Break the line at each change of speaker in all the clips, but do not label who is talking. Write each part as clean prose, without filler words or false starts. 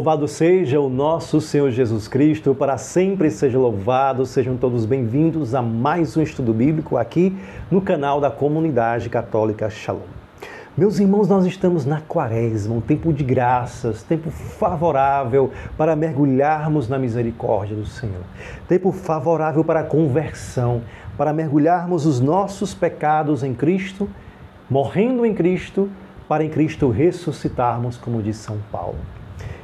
Louvado seja o nosso Senhor Jesus Cristo, para sempre seja louvado. Sejam todos bem-vindos a mais um estudo bíblico aqui no canal da Comunidade Católica Shalom. Meus irmãos, nós estamos na Quaresma, um tempo de graças, tempo favorável para mergulharmos na misericórdia do Senhor. Tempo favorável para a conversão, para mergulharmos os nossos pecados em Cristo, morrendo em Cristo, para em Cristo ressuscitarmos, como diz São Paulo.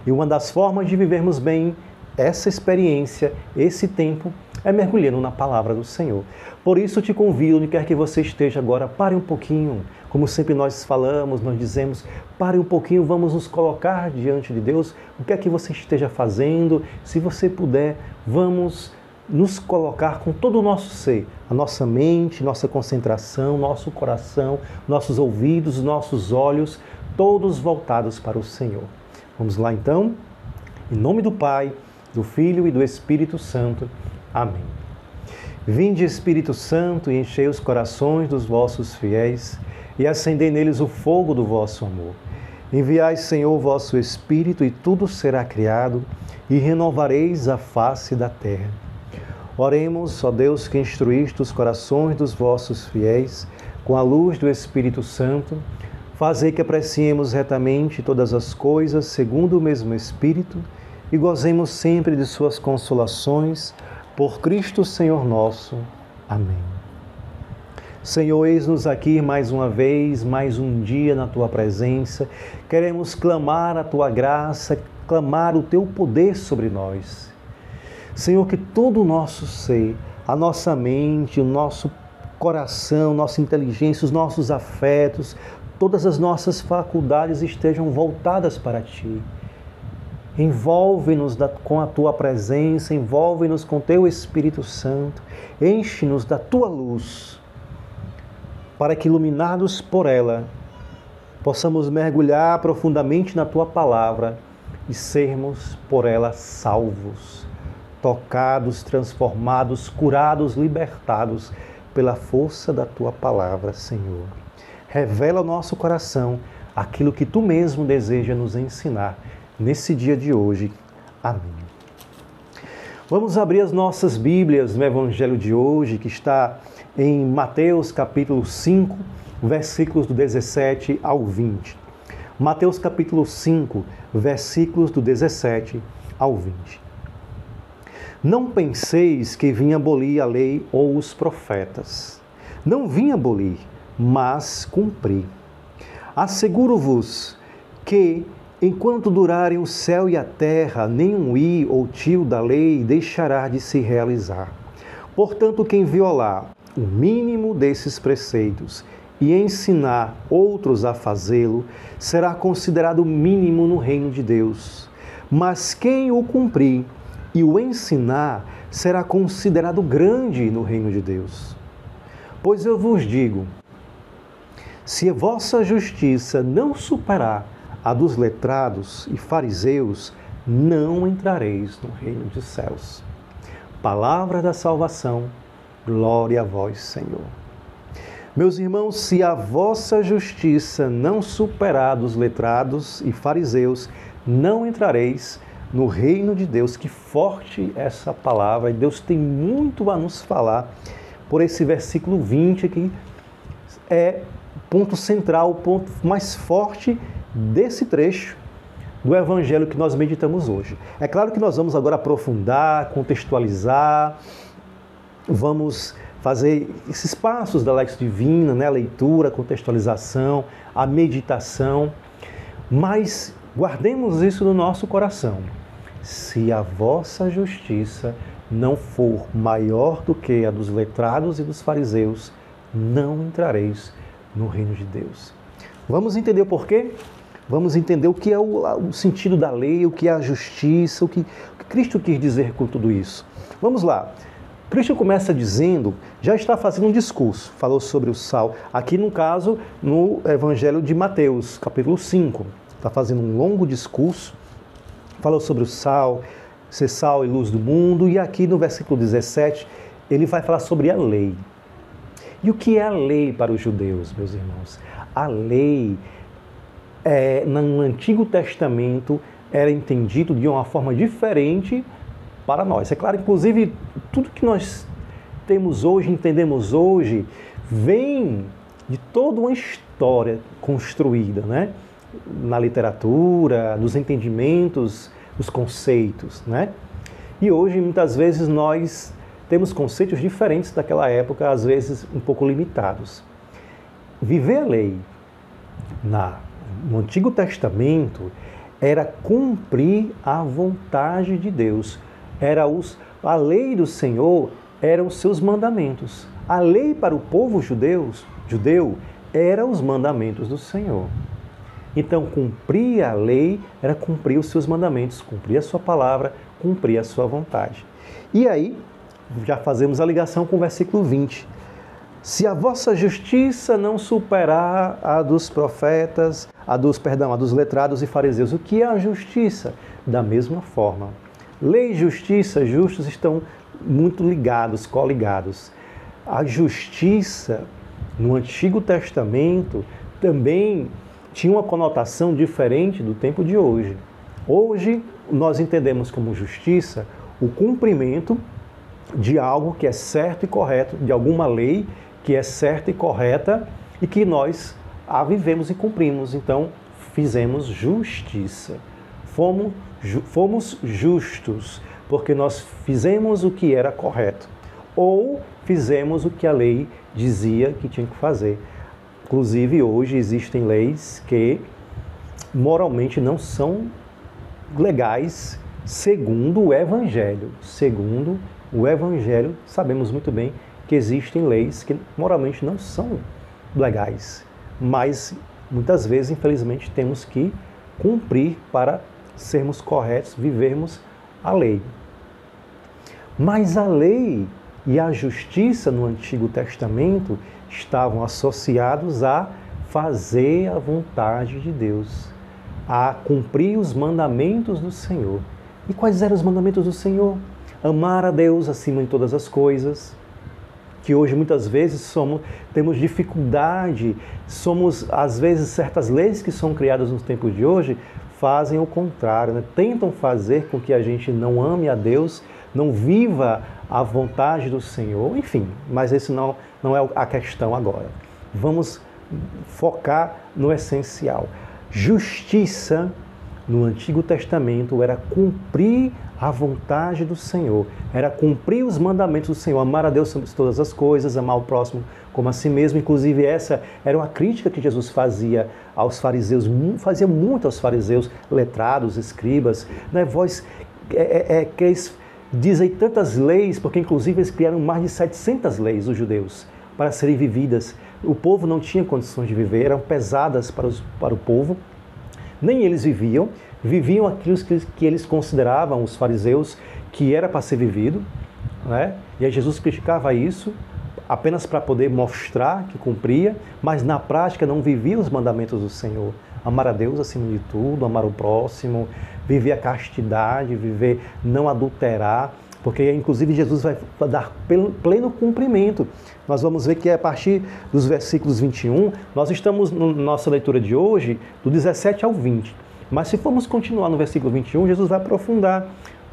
E uma das formas de vivermos bem essa experiência, esse tempo, é mergulhando na palavra do Senhor. Por isso te convido, onde quer que você esteja agora, pare um pouquinho. Como sempre nós falamos, nós dizemos, pare um pouquinho, vamos nos colocar diante de Deus. O que é que você esteja fazendo? Se você puder, vamos nos colocar com todo o nosso ser, a nossa mente, nossa concentração, nosso coração, nossos ouvidos, nossos olhos, todos voltados para o Senhor. Vamos lá então? Em nome do Pai, do Filho e do Espírito Santo. Amém. Vinde, Espírito Santo, e enchei os corações dos vossos fiéis e acendei neles o fogo do vosso amor. Enviai, Senhor, o vosso Espírito, e tudo será criado, e renovareis a face da terra. Oremos, ó Deus, que instruíste os corações dos vossos fiéis com a luz do Espírito Santo, fazei que apreciemos retamente todas as coisas segundo o mesmo Espírito e gozemos sempre de suas consolações, por Cristo Senhor nosso. Amém. Senhor, eis-nos aqui mais uma vez, mais um dia na Tua presença. Queremos clamar a Tua graça, clamar o Teu poder sobre nós. Senhor, que todo o nosso ser, a nossa mente, o nosso coração, nossa inteligência, os nossos afetos, todas as nossas faculdades estejam voltadas para Ti. Envolve-nos com a Tua presença, envolve-nos com Teu Espírito Santo, enche-nos da Tua luz, para que, iluminados por ela, possamos mergulhar profundamente na Tua palavra e sermos por ela salvos, tocados, transformados, curados, libertados pela força da Tua palavra, Senhor. Revela ao nosso coração aquilo que Tu mesmo deseja nos ensinar nesse dia de hoje. Amém. Vamos abrir as nossas Bíblias no Evangelho de hoje, que está em Mateus capítulo 5, versículos do 17 ao 20. Mateus capítulo 5, versículos do 17 ao 20. Não penseis que vim abolir a lei ou os profetas. Não vim abolir, mas cumprir. Asseguro-vos que, enquanto durarem o céu e a terra, nenhum i ou tio da lei deixará de se realizar. Portanto, quem violar o mínimo desses preceitos e ensinar outros a fazê-lo, será considerado mínimo no reino de Deus. Mas quem o cumprir e o ensinar, será considerado grande no reino de Deus. Pois eu vos digo, se a vossa justiça não superar a dos letrados e fariseus, não entrareis no reino dos céus. Palavra da salvação, glória a vós, Senhor. Meus irmãos, se a vossa justiça não superar a dos letrados e fariseus, não entrareis no reino de Deus. Que forte essa palavra, e Deus tem muito a nos falar por esse versículo 20 aqui. É ponto central, o ponto mais forte desse trecho do Evangelho que nós meditamos hoje. É claro que nós vamos agora aprofundar, contextualizar, vamos fazer esses passos da Lex Divina, né? A leitura, a contextualização, a meditação, mas guardemos isso no nosso coração. Se a vossa justiça não for maior do que a dos letrados e dos fariseus, não entrareis no reino de Deus. Vamos entender o porquê? Vamos entender o que é o sentido da lei, o que é a justiça, o que Cristo quis dizer com tudo isso. Vamos lá. Cristo começa dizendo, já está fazendo um discurso, falou sobre o sal, aqui no caso, no Evangelho de Mateus, capítulo 5, está fazendo um longo discurso, falou sobre o sal, ser sal e luz do mundo, e aqui no versículo 17, ele vai falar sobre a lei. E o que é a lei para os judeus, meus irmãos? A lei, no Antigo Testamento, era entendido de uma forma diferente para nós. É claro, inclusive, tudo que nós temos hoje, entendemos hoje, vem de toda uma história construída, né? Na literatura, nos entendimentos, nos conceitos, né? E hoje, muitas vezes, nós temos conceitos diferentes daquela época, às vezes um pouco limitados. Viver a lei no Antigo Testamento era cumprir a vontade de Deus. A lei do Senhor eram os seus mandamentos. A lei para o povo judeu eram os mandamentos do Senhor. Então, cumprir a lei era cumprir os seus mandamentos, cumprir a sua palavra, cumprir a sua vontade. E aí, já fazemos a ligação com o versículo 20. Se a vossa justiça não superar a dos profetas, a dos letrados e fariseus, o que é a justiça? Da mesma forma. Lei e justiça, justos estão muito ligados, coligados. A justiça no Antigo Testamento também tinha uma conotação diferente do tempo de hoje. Hoje, nós entendemos como justiça o cumprimento de algo que é certo e correto, de alguma lei que é certa e correta e que nós a vivemos e cumprimos. Então, fizemos justiça. Fomos justos, porque nós fizemos o que era correto. Ou fizemos o que a lei dizia que tinha que fazer. Inclusive, hoje existem leis que moralmente não são legais segundo o Evangelho. Segundo o Evangelho, sabemos muito bem que existem leis que moralmente não são legais. Mas, muitas vezes, infelizmente, temos que cumprir para sermos corretos, vivermos a lei. Mas a lei e a justiça no Antigo Testamento estavam associados a fazer a vontade de Deus, a cumprir os mandamentos do Senhor. E quais eram os mandamentos do Senhor? Amar a Deus acima de todas as coisas, que hoje muitas vezes temos dificuldade, às vezes certas leis que são criadas nos tempos de hoje fazem o contrário, né? Tentam fazer com que a gente não ame a Deus, não viva a vontade do Senhor, enfim, mas esse não é a questão agora. Vamos focar no essencial. Justiça no Antigo Testamento era cumprir a vontade do Senhor, era cumprir os mandamentos do Senhor, amar a Deus sobre todas as coisas, amar o próximo como a si mesmo. Inclusive essa era uma crítica que Jesus fazia aos fariseus, fazia muito aos fariseus, letrados, escribas, né? Que eles dizem tantas leis, porque inclusive eles criaram mais de 700 leis, os judeus, para serem vividas. O povo não tinha condições de viver, eram pesadas para o povo, nem eles viviam aquilo que eles consideravam, os fariseus, que era para ser vivido, né? E aí Jesus criticava isso apenas para poder mostrar que cumpria, mas na prática não vivia os mandamentos do Senhor. Amar a Deus acima de tudo, amar o próximo, viver a castidade, viver não adulterar, porque inclusive Jesus vai dar pleno cumprimento. Nós vamos ver que a partir dos versículos 21, nós estamos na nossa leitura de hoje, do 17 ao 20. Mas se formos continuar no versículo 21, Jesus vai aprofundar.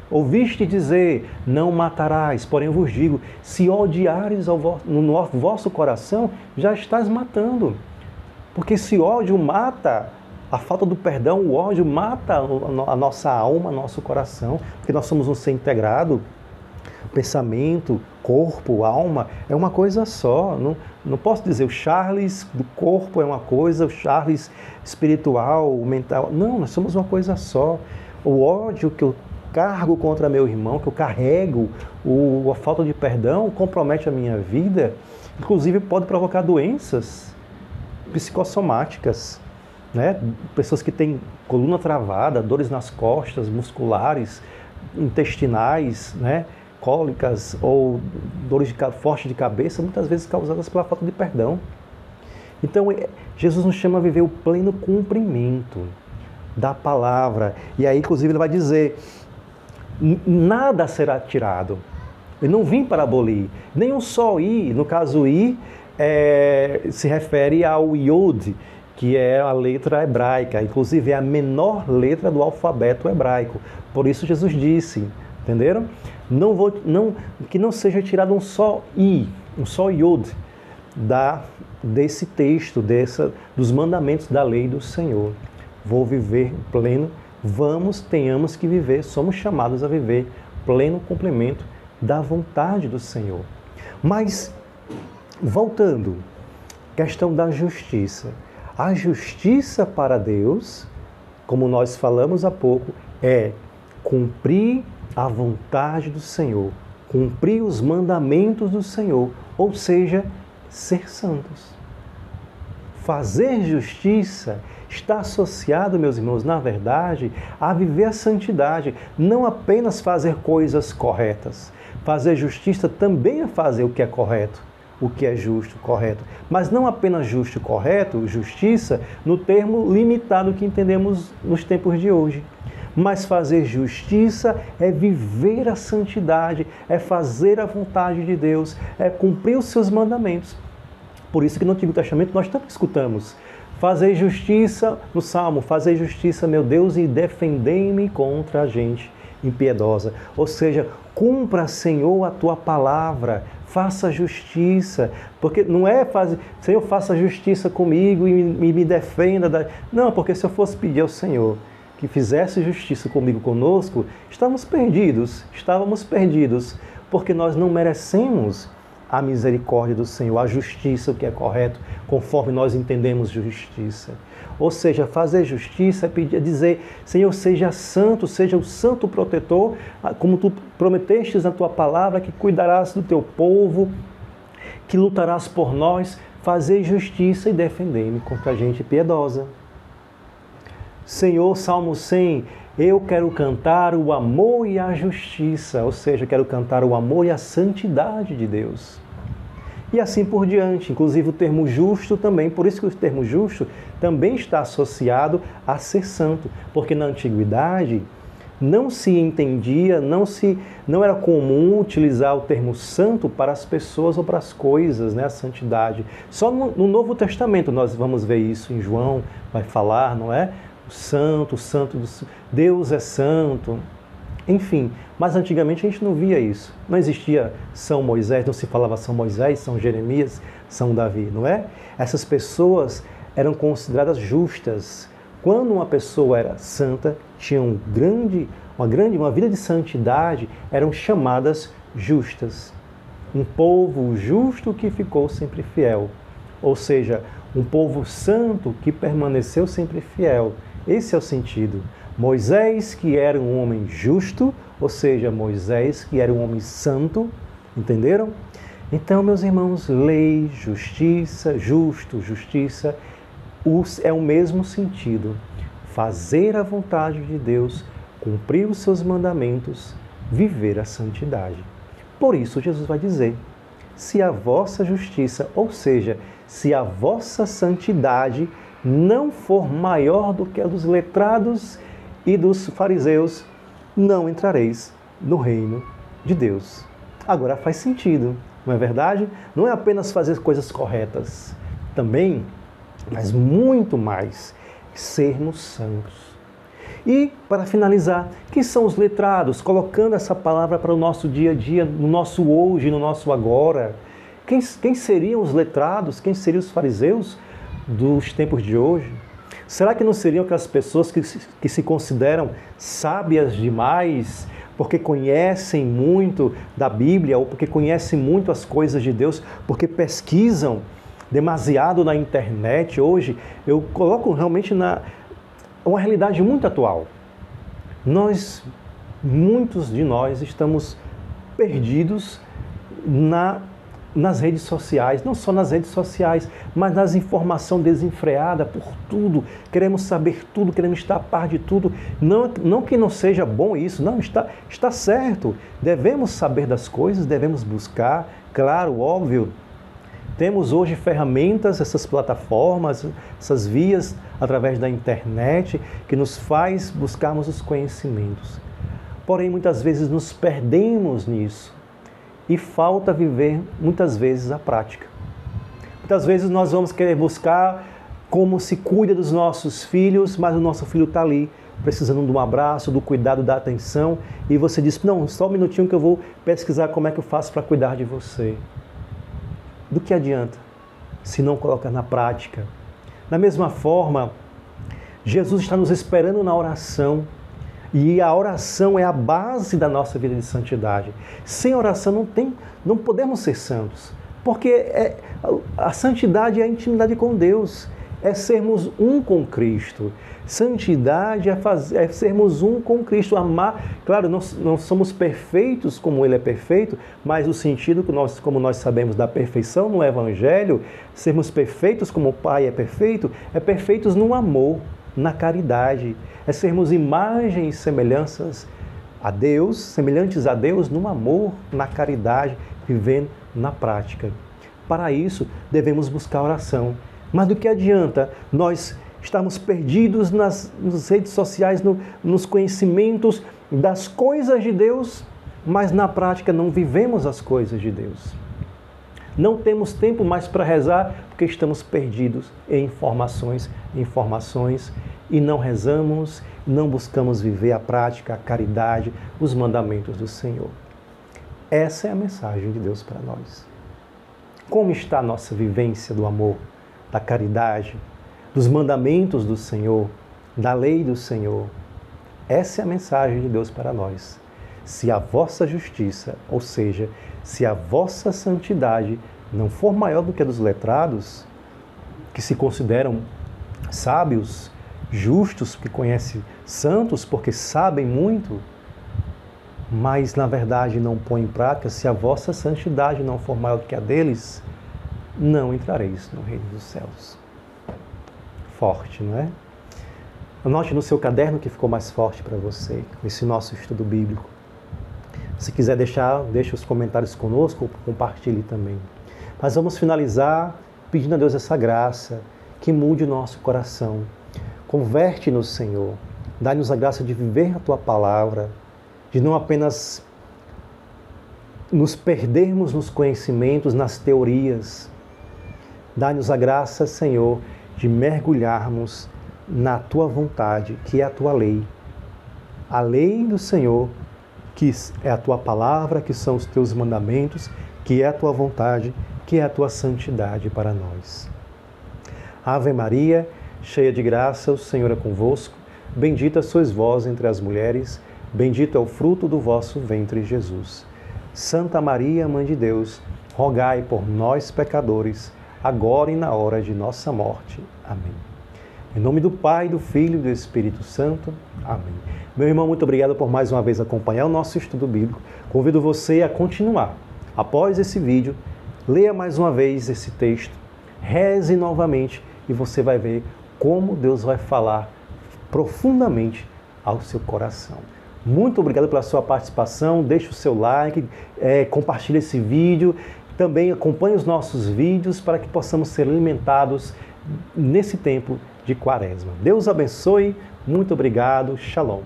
Ouviste dizer, não matarás, porém eu vos digo, se odiares no vosso coração, já estás matando. Porque se ódio mata, a falta do perdão, o ódio mata a nossa alma, nosso coração, porque nós somos um ser integrado. Pensamento, corpo, alma, é uma coisa só. Não posso dizer o Charles do corpo é uma coisa, o Charles espiritual, mental. Não, nós somos uma coisa só. O ódio que eu cargo contra meu irmão, que eu carrego, a falta de perdão compromete a minha vida, inclusive pode provocar doenças psicossomáticas, né? Pessoas que têm coluna travada, dores nas costas, musculares, intestinais, né? Cólicas ou dores fortes de cabeça, muitas vezes causadas pela falta de perdão. Então, Jesus nos chama a viver o pleno cumprimento da palavra. E aí, inclusive, ele vai dizer, nada será tirado. Eu não vim para abolir, nem um só i. No caso, i se refere ao iod, que é a letra hebraica, inclusive é a menor letra do alfabeto hebraico. Por isso Jesus disse, entenderam? Que não seja tirado um só i, um só iod desse texto, dos mandamentos da lei do Senhor. Vou viver pleno, tenhamos que viver, somos chamados a viver pleno cumprimento da vontade do Senhor. Mas, voltando, questão da justiça. A justiça para Deus, como nós falamos há pouco, é cumprir a vontade do Senhor, cumprir os mandamentos do Senhor, ou seja, ser santos. Fazer justiça está associado, meus irmãos, na verdade, a viver a santidade, não apenas fazer coisas corretas. Fazer justiça também é fazer o que é correto, o que é justo, correto. Mas não apenas justo e correto, justiça, no termo limitado que entendemos nos tempos de hoje. Mas fazer justiça é viver a santidade, é fazer a vontade de Deus, é cumprir os seus mandamentos. Por isso que no Antigo Testamento nós tanto escutamos: fazer justiça, no Salmo, fazer justiça, meu Deus, e defendei-me contra a gente impiedosa. Ou seja, cumpra, Senhor, a tua palavra, faça justiça, porque não é fazer, Senhor, faça justiça comigo e me defenda. Não, porque se eu fosse pedir ao Senhor que fizesse justiça comigo, conosco, estávamos perdidos, porque nós não merecemos a misericórdia do Senhor, a justiça, o que é correto, conforme nós entendemos justiça. Ou seja, fazer justiça é dizer: Senhor, seja santo, seja o santo protetor, como tu prometestes na tua palavra, que cuidarás do teu povo, que lutarás por nós. Fazer justiça e defender-me contra a gente piedosa. Senhor, Salmo 100, eu quero cantar o amor e a justiça, ou seja, quero cantar o amor e a santidade de Deus. E assim por diante, inclusive o termo justo também, por isso que o termo justo também está associado a ser santo, porque na antiguidade não se entendia, não era comum utilizar o termo santo para as pessoas ou para as coisas, né? A santidade. Só no Novo Testamento nós vamos ver isso, em João vai falar, não é? O santo, Deus é santo, enfim. Mas antigamente a gente não via isso. Não existia São Moisés, não se falava São Moisés, São Jeremias, São Davi, não é? Essas pessoas eram consideradas justas. Quando uma pessoa era santa, tinha uma vida de santidade, eram chamadas justas. Um povo justo que ficou sempre fiel. Ou seja, um povo santo que permaneceu sempre fiel. Esse é o sentido. Moisés, que era um homem justo, ou seja, Moisés, que era um homem santo, entenderam? Então, meus irmãos, lei, justiça, justiça, é o mesmo sentido. Fazer a vontade de Deus, cumprir os seus mandamentos, viver a santidade. Por isso, Jesus vai dizer: se a vossa justiça, ou seja, se a vossa santidade não for maior do que a dos letrados e dos fariseus, não entrareis no reino de Deus. Agora faz sentido, não é verdade? Não é apenas fazer coisas corretas, também, mas muito mais, sermos santos. E, para finalizar, quem são os letrados? Colocando essa palavra para o nosso dia a dia, no nosso hoje, no nosso agora. Quem seriam os letrados? Quem seriam os fariseus dos tempos de hoje? Será que não seriam aquelas pessoas que se consideram sábias demais, porque conhecem muito da Bíblia, ou porque conhecem muito as coisas de Deus, porque pesquisam demasiado na internet hoje? Eu coloco realmente uma realidade muito atual. Muitos de nós estamos perdidos nas redes sociais, não só nas redes sociais, mas nas informações desenfreadas por tudo. Queremos saber tudo, queremos estar a par de tudo. Não que não seja bom isso, não, está certo. Devemos saber das coisas, devemos buscar, claro, óbvio. Temos hoje ferramentas, essas plataformas, essas vias através da internet que nos faz buscarmos os conhecimentos. Porém, muitas vezes nos perdemos nisso e falta viver, muitas vezes, a prática. Muitas vezes nós vamos querer buscar como se cuida dos nossos filhos, mas o nosso filho está ali, precisando de um abraço, do cuidado, da atenção, e você diz, não, só um minutinho que eu vou pesquisar como é que eu faço para cuidar de você. Do que adianta se não colocar na prática? Da mesma forma, Jesus está nos esperando na oração, e a oração é a base da nossa vida de santidade. Sem oração não podemos ser santos, porque a santidade é a intimidade com Deus, é sermos um com Cristo. Santidade é sermos um com Cristo, amar. Claro, não somos perfeitos como Ele é perfeito, mas o sentido que como nós sabemos da perfeição no Evangelho, sermos perfeitos como o Pai é perfeitos no amor, na caridade, é sermos imagens e semelhanças a Deus, semelhantes a Deus no amor, na caridade, vivendo na prática. Para isso, devemos buscar oração. Mas do que adianta nós estarmos perdidos nas redes sociais, nos conhecimentos das coisas de Deus, mas na prática não vivemos as coisas de Deus? Não temos tempo mais para rezar porque estamos perdidos em informações, e não rezamos, não buscamos viver a prática, a caridade, os mandamentos do Senhor. Essa é a mensagem de Deus para nós. Como está a nossa vivência do amor, da caridade, dos mandamentos do Senhor, da lei do Senhor? Essa é a mensagem de Deus para nós. Se a vossa justiça, ou seja, se a vossa santidade não for maior do que a dos letrados, que se consideram sábios, justos, que conhecem santos porque sabem muito, mas na verdade não põem em prática, se a vossa santidade não for maior do que a deles, não entrareis no reino dos céus. Forte, não é? Anote no seu caderno que ficou mais forte para você, esse nosso estudo bíblico. Se quiser deixar, deixe os comentários conosco, compartilhe também. Mas vamos finalizar pedindo a Deus essa graça, que mude o nosso coração. Converte-nos, Senhor. Dá-nos a graça de viver a Tua palavra, de não apenas nos perdermos nos conhecimentos, nas teorias. Dá-nos a graça, Senhor, de mergulharmos na Tua vontade, que é a Tua lei. A lei do Senhor, que é a Tua palavra, que são os Teus mandamentos, que é a Tua vontade, que é a Tua santidade para nós. Ave Maria, cheia de graça, o Senhor é convosco. Bendita sois vós entre as mulheres, bendito é o fruto do vosso ventre, Jesus. Santa Maria, Mãe de Deus, rogai por nós, pecadores, agora e na hora de nossa morte. Amém. Em nome do Pai, do Filho e do Espírito Santo. Amém. Meu irmão, muito obrigado por mais uma vez acompanhar o nosso estudo bíblico. Convido você a continuar. Após esse vídeo, leia mais uma vez esse texto, reze novamente e você vai ver como Deus vai falar profundamente ao seu coração. Muito obrigado pela sua participação, deixe o seu like, compartilhe esse vídeo, também acompanhe os nossos vídeos para que possamos ser alimentados nesse tempo de Quaresma. Deus abençoe, muito obrigado, Shalom.